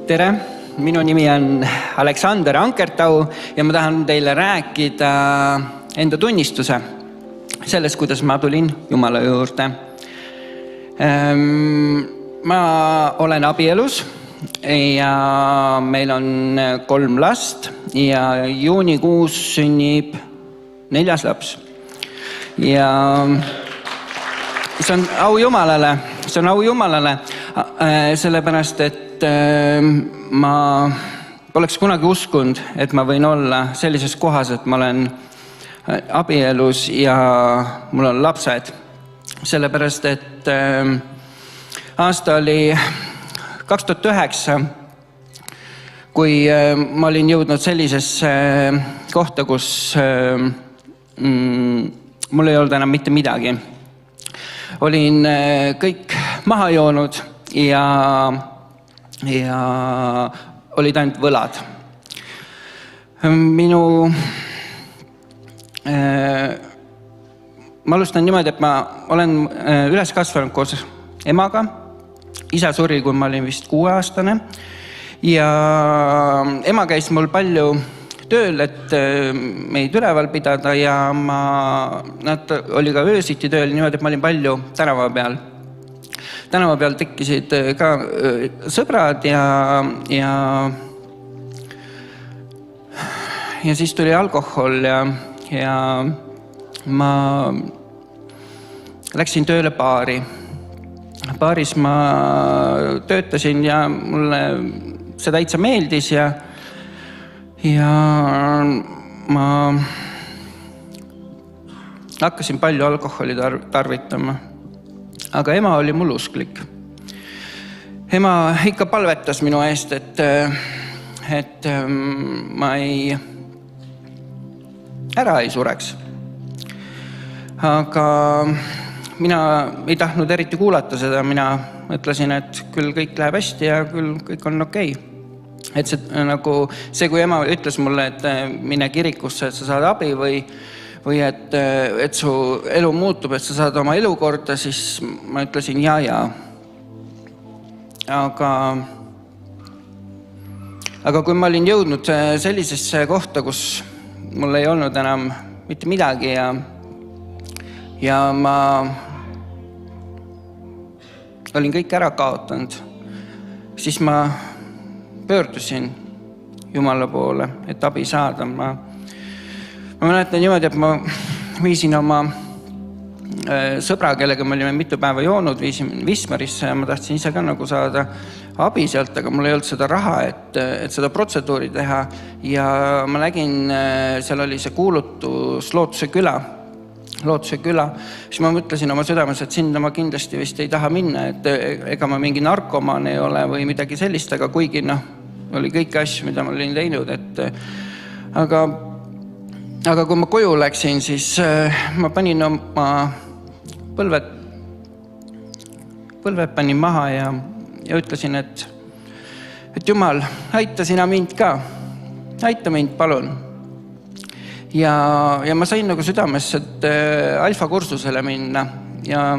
Tere! Minu nimi on Aleksander Ankertau ja ma tahan teile rääkida enda tunnistuse sellest, kuidas ma tulin Jumala juurde. Ma olen abielus ja meil on 3 last ja juunikuus sünnib 4. laps. Ja see on au Jumalale, sellepärast, et ma poleks kunagi uskunud, et ma võin olla sellises kohas, et ma olen abielus ja mul on lapsed. Sellepärast, et aasta oli 2009, kui ma olin jõudnud sellisesse kohta, kus mul ei olnud enam mitte midagi. Olin kõik maha joonud ja olid ainult võlad. Ma alustan niimoodi, et ma olen üles kasvanud koos emaga. Isa suri, kui ma olin vist 6-aastane ja ema käis mul palju tööl, et meid üleval pidada ja nad oli ka öösiti tööl niimoodi, et ma olin palju tänava peal. Tänava peal tekkisid ka sõbrad ja siis tuli alkohol ja ma läksin tööle baari. Baaris ma töötasin ja mulle see täitsa meeldis ja ma hakkasin palju alkoholi tarvitama. Aga ema oli mul usklik. Ema ikka palvetas minu eest, et ma ära ei sureks. Aga mina ei tahtnud eriti kuulata seda. Mina mõtlesin, et küll kõik läheb hästi ja küll kõik on okei. Et see, kui ema ütles mulle, et mine kirikusse, et sa saad abi või et su elu muutub, et sa saad oma elu korda, siis ma ütlesin ja. Aga kui ma olin jõudnud sellisesse kohta, kus mul ei olnud enam mitte midagi ja ma olin kõik ära kaotanud, siis ma pöördusin Jumala poole, et abi saada. Ma mäletan niimoodi, et ma viisin oma sõbra, kellega me olime mitu päeva joonud, viisin Wismarisse ja ma tahtsin ise ka saada abi sealt, aga mul ei olnud seda raha, et seda protseduuri teha. Ja ma nägin, seal oli see kuulutus Lootuse küla. Siis ma mõtlesin oma südames, et sinna ma kindlasti vist ei taha minna, et ega ma mingi narkomaan ei ole või midagi sellist, aga kuigi oli kõiki asju, mida ma olin teinud. Aga kui ma koju läksin, siis ma panin oma põlved panin maha ja ütlesin, et Jumal, aita sina mind ka. Aita mind, palun. Ja ma sain südamesse, et alfa kursusele minna ja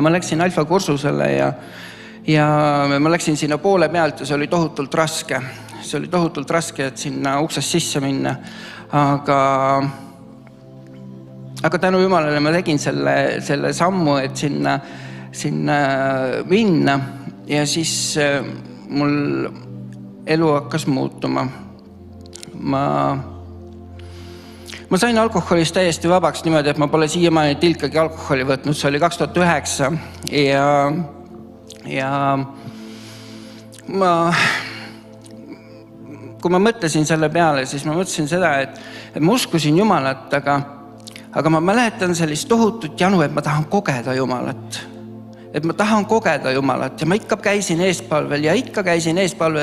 ma läksin alfa kursusele ja ma läksin sinna poole pealt ja see oli tohutult raske. See oli tohutult raske, et sinna uksest sisse minna. Aga tänu Jumalale ma tegin selle sammu, et sinna minna ja siis mul elu hakkas muutuma. Ma sain alkoholist täiesti vabaks niimoodi, et ma pole siiamaani tilkagi alkoholi võtnud. See oli 2009 ja kui ma mõtlesin selle peale, siis ma mõtlesin seda, et ma uskusin Jumalat, aga ma mäletan sellist tohutut janu, et ma tahan kogeda Jumalat. Et ma tahan kogeda Jumalat ja ma ikka käisin eespalvel,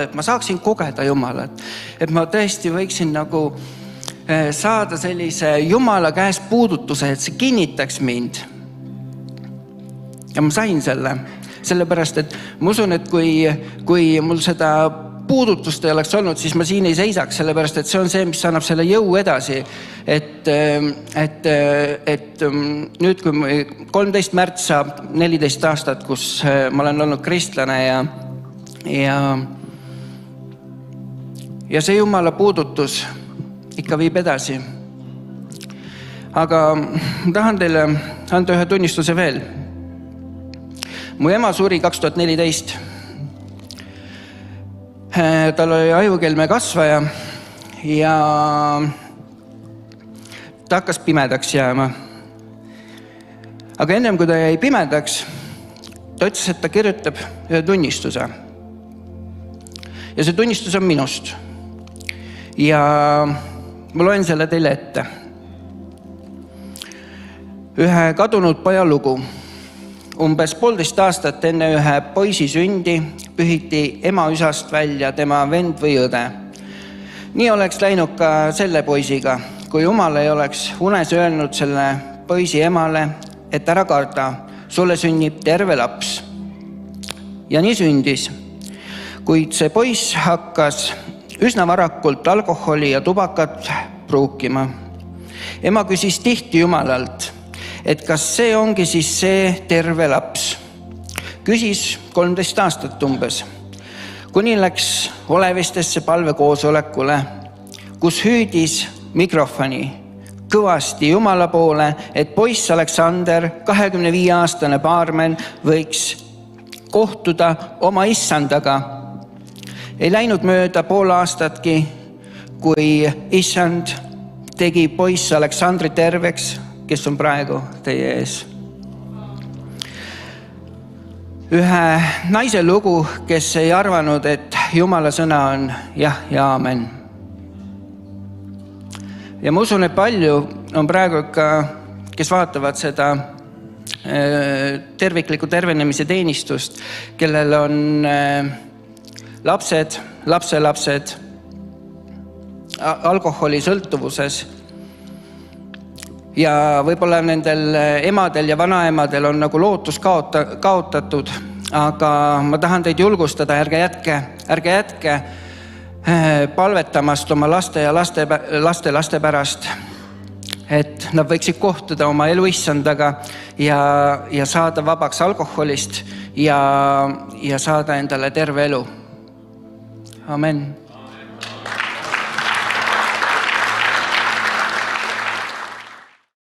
et ma saaksin kogeda Jumalat. Et ma tõesti võiksin saada sellise Jumala käest puudutuse, et see kinnitaks mind. Ja ma sain sellepärast, et ma usun, et kui mul seda puudutust ei oleks olnud, siis ma siin ei seisaks, sellepärast, et see on see, mis annab selle jõu edasi. Et nüüd, kui 13 märts saab 14 aastat, kus ma olen olnud kristlane ja ja see Jumala puudutus ikka viib edasi. Aga tahan teile anda ühe tunnistuse veel. Mu ema suri 2014. Tal oli ajukelme kasvaja ja ta hakkas pimedaks jääma. Aga ennem kui ta jäi pimedaks, ta ütles, et ta kirjutab ühe tunnistuse. Ja see tunnistus on minust. Ja ma loen selle teile ette. Ühe kadunud poja lugu. Umbes 1,5 aastat enne ühe poisi sündi pühiti ema üsast välja tema vend või õde. Nii oleks läinud ka selle poisiga, kui Jumal ei oleks unes öelnud selle poisi emale, et ära karda, sulle sünnib terve laps. Ja nii sündis. Kuid see poiss hakkas üsna varakult alkoholi ja tubakat pruukima. Ema küsis tihti Jumalalt, et kas see ongi siis see terve laps. Küsis 13 aastat umbes, kuni läks Olevistesse palvekoosolekule, kus hüüdis mikrofoni kõvasti Jumala poole, et poiss Aleksander, 25-aastane baarmen, võiks kohtuda oma issandaga. Ei läinud mööda 1,5 aastatki, kui issand tegi poiss Aleksandri terveks, kes on praegu teie ees. Ühe naise lugu, kes ei arvanud, et Jumala sõna on jah ja aamen. Ja ma usun, et palju on praegu ikka, kes vaatavad seda tervikliku tervenemise teenistust, kellel on lapsed, lapselapsed alkoholi sõltuvuses. Ja võib-olla nendel emadel ja vanaemadel on nagu lootus kaotatud, aga ma tahan teid julgustada, ärge jätke palvetamast oma laste ja laste pärast, et nad võiksid kohtuda oma elu issandaga ja saada vabaks alkoholist ja saada endale terve elu. Amen.